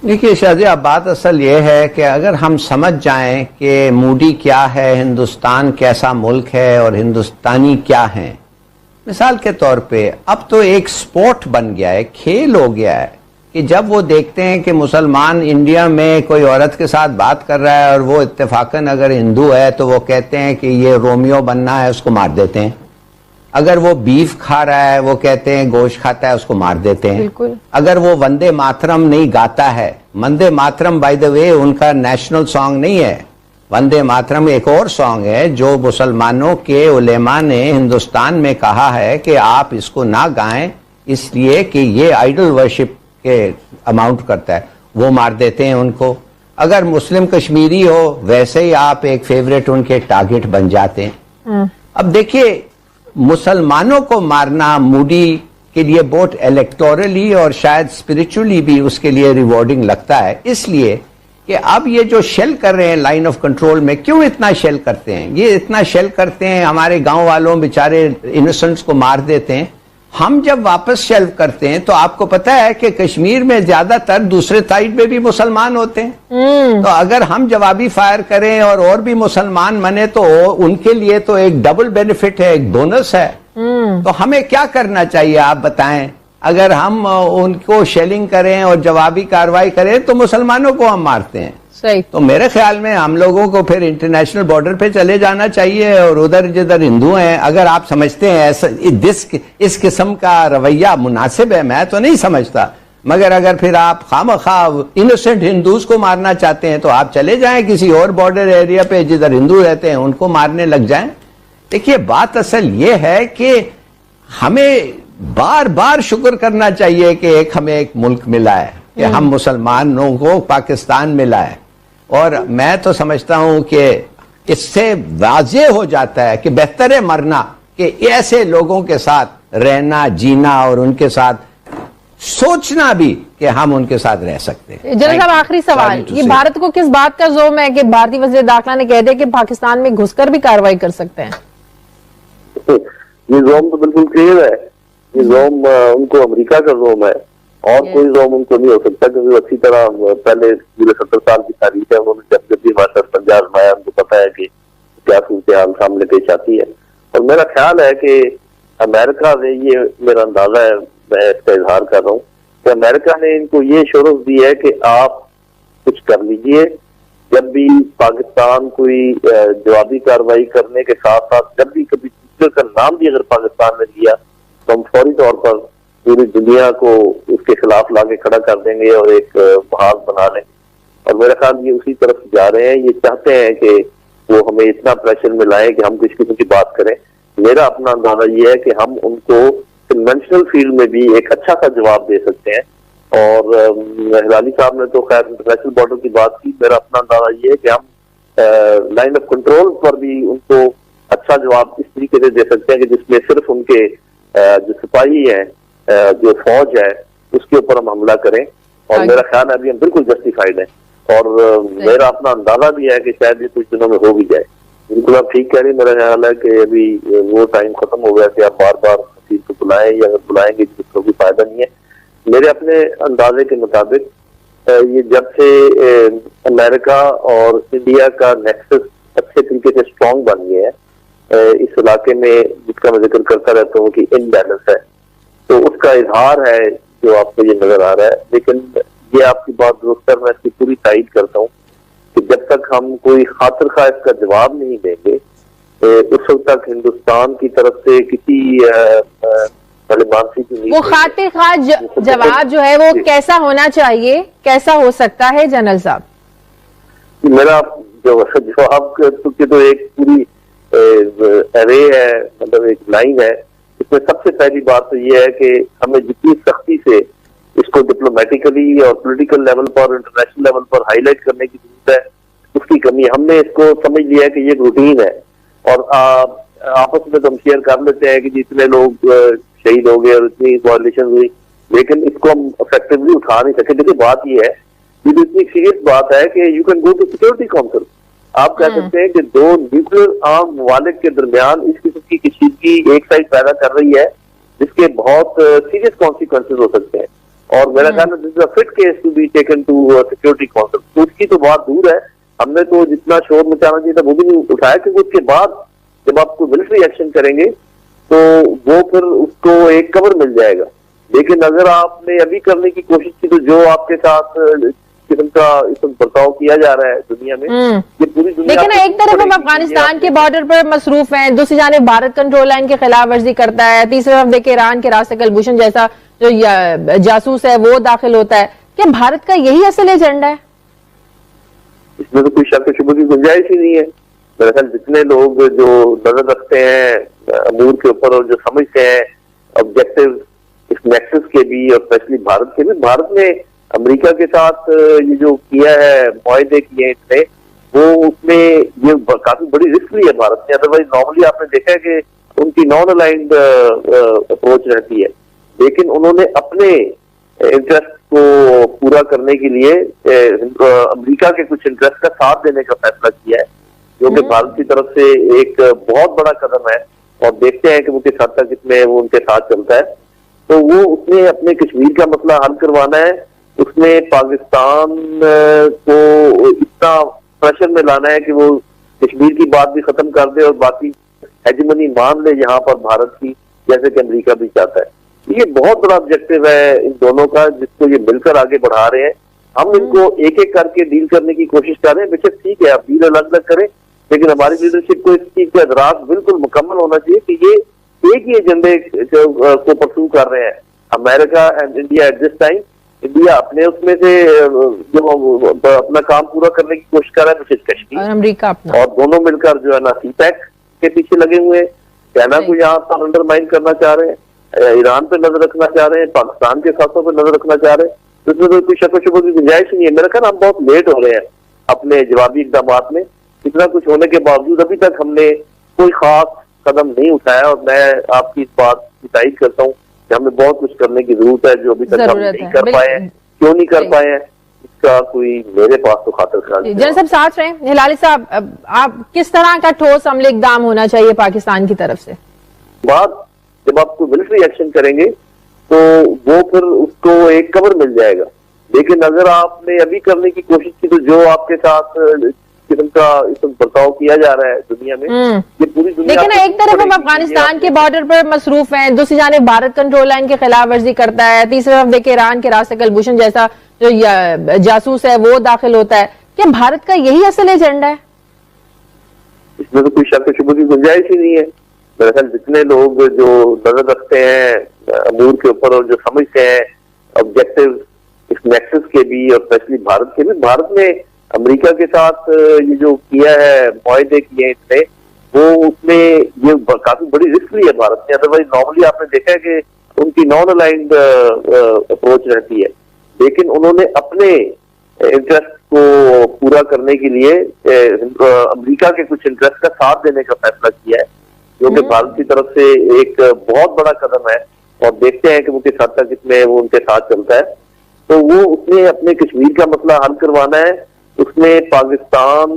देखिए शाहजी, बात असल ये है कि अगर हम समझ जाएं कि मूडी क्या है, हिंदुस्तान कैसा मुल्क है और हिंदुस्तानी क्या हैं। मिसाल के तौर पे अब तो एक स्पोर्ट बन गया है, खेल हो गया है कि जब वो देखते हैं कि मुसलमान इंडिया में कोई औरत के साथ बात कर रहा है और वो इत्तेफाकन अगर हिंदू है तो वो कहते हैं कि ये रोमियो बनना है, उसको मार देते हैं। अगर वो बीफ खा रहा है, वो कहते हैं गोश्त खाता है, उसको मार देते हैं। अगर वो वंदे मातरम नहीं गाता है, Vande Mataram by the way उनका नेशनल सॉन्ग नहीं है, वंदे मातरम एक और सॉन्ग है जो मुसलमानों के उलेमा ने हिंदुस्तान में कहा है कि आप इसको ना गाएं इसलिए कि ये आइडल वर्शिप के अमाउंट करता है, वो मार देते हैं उनको। अगर मुस्लिम कश्मीरी हो वैसे ही आप एक फेवरेट उनके टारगेट बन जाते हैं। अब देखिए, मुसलमानों को मारना मूडी के लिए बहुत इलेक्टोरली और शायद स्पिरिचुअली भी उसके लिए रिवॉर्डिंग लगता है, इसलिए कि अब ये जो शेल कर रहे हैं लाइन ऑफ कंट्रोल में, क्यों इतना शेल करते हैं? ये इतना शेल करते हैं, हमारे गांव वालों बेचारे इनोसेंट्स को मार देते हैं। हम जब वापस शेल करते हैं तो आपको पता है कि कश्मीर में ज्यादातर दूसरे साइड में भी मुसलमान होते हैं। तो अगर हम जवाबी फायर करें और भी मुसलमान मने तो उनके लिए तो एक डबल बेनिफिट है, एक बोनस है। तो हमें क्या करना चाहिए आप बताएं? अगर हम उनको शेलिंग करें और जवाबी कार्रवाई करें तो मुसलमानों को हम मारते हैं। सही। तो मेरे ख्याल में हम लोगों को फिर इंटरनेशनल बॉर्डर पे चले जाना चाहिए और उधर जिधर हिंदू हैं, अगर आप समझते हैं ऐसा इस किस्म का रवैया मुनासिब है, मैं तो नहीं समझता, मगर अगर फिर आप खामखा इनोसेंट हिंदूज को मारना चाहते हैं तो आप चले जाएं किसी और बॉर्डर एरिया पे जिधर हिंदू रहते हैं, उनको मारने लग जाएं। देखिए, बात असल ये है कि हमें बार बार शुक्र करना चाहिए कि हमें एक मुल्क मिला है, कि हम मुसलमानों को पाकिस्तान मिला है। और मैं तो समझता हूं कि इससे वाज़ेह हो जाता है कि बेहतर है मरना कि ऐसे लोगों के साथ रहना, जीना और उनके साथ सोचना भी कि हम उनके साथ रह सकते हैं। जनरल साहब, आखिरी सवाल, ये भारत को किस बात का जोम है कि भारतीय वज़ीर दाखिला ने कह दिया कि पाकिस्तान में घुसकर भी कार्रवाई कर सकते हैं? ये जोम तो बिल्कुल क्लियर है, ये जोम उनको अमेरिका का जोम है और कोई जोम उनको नहीं हो सकता, क्योंकि अच्छी तरह पहले पूरे 70 साल की तारीख है, उन्होंने जब भी हमारे साथ पंजा आजमाया, उनको पता है कि क्या सूरत हाल सामने पेश आती है। और मेरा ख्याल है कि अमेरिका ने, ये मेरा अंदाजा है, मैं इसका इजहार कर रहा हूँ कि अमेरिका ने इनको ये शोरत दी है कि आप कुछ कर लीजिए, जब भी पाकिस्तान कोई जवाबी कार्रवाई करने के साथ साथ जब भी कभी दूसरे का नाम भी अगर पाकिस्तान ने लिया तो हम फौरी तौर पर पूरी दुनिया को उसके खिलाफ लाके खड़ा कर देंगे और एक बहाल बना लेंगे। और मेरा ख्याल ये उसी तरफ जा रहे हैं, ये चाहते हैं कि वो हमें इतना प्रेशर में लाएं कि हम किसी किस्म की बात करें। मेरा अपना अंदाजा ये है कि हम उनको कन्वेंशनल फील्ड में भी एक अच्छा सा जवाब दे सकते हैं। और हिलाली साहब ने तो खैर इंटरनेशनल बॉर्डर की बात की, मेरा अपना अंदाजा ये है कि हम लाइन ऑफ कंट्रोल पर भी उनको अच्छा जवाब इस तरीके से दे सकते हैं कि जिसमें सिर्फ उनके जो सिपाही हैं, जो फौज है, उसके ऊपर हम हमला करें। और मेरा ख्याल है अभी हम बिल्कुल जस्टिफाइड है और मेरा अपना अंदाजा भी है कि शायद ये कुछ दिनों में हो भी जाए। बिल्कुल आप ठीक कह रही, मेरा ख्याल है कि अभी वो टाइम खत्म हो गया कि आप बार बार चीज को बुलाएं, या अगर बुलाएंगे जिसको भी फायदा नहीं है। मेरे अपने अंदाजे के मुताबिक ये जब से अमेरिका और इंडिया का नेक्सस अच्छे तरीके से स्ट्रॉन्ग बन गया है इस इलाके में, जिसका मैं जिक्र करता रहता हूँ कि इनबैलेंस है, तो उसका इजहार है जो आपको ये नजर आ रहा है। लेकिन ये आपकी बात दुरुस्त है, मैं इसकी पूरी तायीद करता हूँ कि जब तक हम कोई खातिर खा इसका जवाब नहीं देंगे उस वक्त तक हिंदुस्तान की तरफ से किसी वो खातिर खा जवाब जो है वो कैसा होना चाहिए, कैसा हो सकता है जनरल साहब? मेरा जवाब की तो एक पूरी अरे है, मतलब एक लाइन है। इसमें सबसे पहली बात तो ये है कि हमें जितनी सख्ती से इसको डिप्लोमेटिकली और पॉलिटिकल लेवल पर, इंटरनेशनल लेवल पर हाईलाइट करने की जरूरत है, उसकी कमी। हमने इसको समझ लिया है कि ये रूटीन है और आपस में तो हम शेयर कर लेते हैं कि जितने लोग शहीद हो गए और इतनी वायलेशन हुई, लेकिन इसको हम इफेक्टिवली उठा नहीं सके। देखिए बात ये है, ये तो इतनी सीरियस बात है कि you can go to security council. आप कह सकते हैं कि दो न्यूक्लियर आर्म ममालिक के दरमियान इस किस्म की कशीदगी एक साइड पैदा कर रही है जिसके बहुत सीरियस कॉन्सिक्वेंसेज हो सकते हैं। और मेरा ख्याल है this is a fit case to be taken to security council. उसकी तो बात दूर है, हमने तो जितना शोर मचाना चाहिए था वो भी नहीं उठाया, क्योंकि उसके बाद जब आप कोई मिलिट्री एक्शन करेंगे तो वो फिर उसको एक कवर मिल जाएगा। लेकिन अगर आपने अभी करने की कोशिश की तो जो आपके साथ किस्म का इस बर्ताव किया जा रहा है दुनिया में, ये पूरी दुनिया। लेकिन एक तरफ हम अफगानिस्तान के बॉर्डर पर मसरूफ हैं, दूसरी जानिब भारत कंट्रोल लाइन की खिलाफ वर्जी करता है, तीसरी तरफ देखिए ईरान के रास्ते कलभूषण जैसा जो जासूस है वो दाखिल होता है। क्या भारत का यही असल एजेंडा है? इसमें तो कोई शक शुबह की गुंजाइश ही नहीं है। मेरे ख्याल जितने लोग जो नजर रखते हैं अमूर के ऊपर और जो समझते हैं ऑब्जेक्टिव इस नेक्सस के भी और स्पेशली भारत के भी, भारत ने अमेरिका के साथ ये जो किया है मुआहदे किए हैं इसने, वो उसमें ये काफी बड़ी रिस्क ली है भारत ने। अदरवाइज नॉर्मली आपने देखा है कि उनकी नॉन अलाइंड अप्रोच रहती है, लेकिन उन्होंने अपने इंटरेस्ट को पूरा करने के लिए अमेरिका के कुछ इंटरेस्ट का साथ देने का फैसला किया है, जो कि भारत की तरफ से एक बहुत बड़ा कदम है। और देखते हैं कि वो किस हद तक इसमें वो उनके साथ चलता है। तो वो उसने अपने कश्मीर का मसला हल करवाना है, उसने पाकिस्तान को इतना प्रेशर में लाना है कि वो कश्मीर की बात भी खत्म कर दे और बाकी हेजेमनी मान ले यहाँ पर भारत की, जैसे कि अमेरिका भी चाहता है। ये बहुत बड़ा ऑब्जेक्टिव है इन दोनों का, जिसको ये मिलकर आगे बढ़ा रहे हैं। हम इनको एक एक करके डील करने की कोशिश कर रहे हैं। बेशक ठीक है आप डील अलग अलग करें, लेकिन हमारी लीडरशिप को इस चीज का इदराक बिल्कुल मुकम्मल होना चाहिए कि ये एक ही एजेंडे को परसू कर रहे हैं। America and India at this time, India अपने उसमें से जो अपना काम पूरा करने की कोशिश कर रहा है, विशेष कश्मीर, और अमेरिका अपना, और दोनों मिलकर जो है ना सीपैक के पीछे लगे हुए हैं। चाइना को यहाँ पर अंडरमाइन करना चाह रहे हैं, ईरान पे नजर रखना चाह रहे हैं, पाकिस्तान के खासों पर नजर रखना चाह रहे हैं। तो इसमें तो कोई शक शुबह की गुंजाइश नहीं है। मेरा ख्याल हम बहुत लेट हो रहे हैं अपने जवाबी इकदाम में। इतना कुछ होने के बावजूद अभी तक हमने कोई खास कदम नहीं उठाया, और मैं आपकी इस बात की तारीफ करता हूँ कि हमें बहुत कुछ करने की जरूरत है जो अभी तक हम नहीं कर पाए हैं। क्यों नहीं कर पाए हैं इसका कोई मेरे पास तो खातर ख्याल नहीं। जनरल साहब साथ रहे, हिलाली साहब आप किस तरह का ठोस अमली इकदाम होना चाहिए पाकिस्तान की तरफ से? बात जब आप कोई मिलिट्री एक्शन करेंगे तो वो फिर उसको एक कवर मिल जाएगा। लेकिन अगर आपने अभी करने की कोशिश की तो जो आपके साथ किस्म का इस बर्ताव किया जा रहा है दुनिया में, ये पूरी दुनिया। लेकिन एक तरफ हम अफगानिस्तान के बॉर्डर पर मसरूफ हैं, दूसरी जानिब भारत कंट्रोल लाइन की खिलाफ वर्जी करता है, तीसरी तरफ देखिए ईरान के रास्ते कलभूषण जैसा जो जासूस है वो दाखिल होता है। क्या भारत का यही असल एजेंडा है? इसमें तो कोई शक शुबह की गुंजाइश ही नहीं है। मेरे ख्याल जितने लोग जो नजर रखते हैं अमूर के ऊपर और जो समझते हैं ऑब्जेक्टिव इस नेक्सस के भी और स्पेशली भारत के भी, भारत ने अमेरिका के साथ ये जो किया है मुआहदे किए हैं इसने, वो उसमें ये काफी बड़ी रिस्क ली है भारत ने। अदरवाइज नॉर्मली आपने देखा है कि उनकी नॉन अलाइंड अप्रोच रहती है, लेकिन उन्होंने अपने इंटरेस्ट को पूरा करने के लिए अमेरिका के कुछ इंटरेस्ट का साथ देने का फैसला किया है, जो कि भारत की तरफ से एक बहुत बड़ा कदम है। और देखते हैं कि वो किस हद तक इसमें वो उनके साथ चलता है। तो वो उसने अपने कश्मीर का मसला हल करवाना है, उसने पाकिस्तान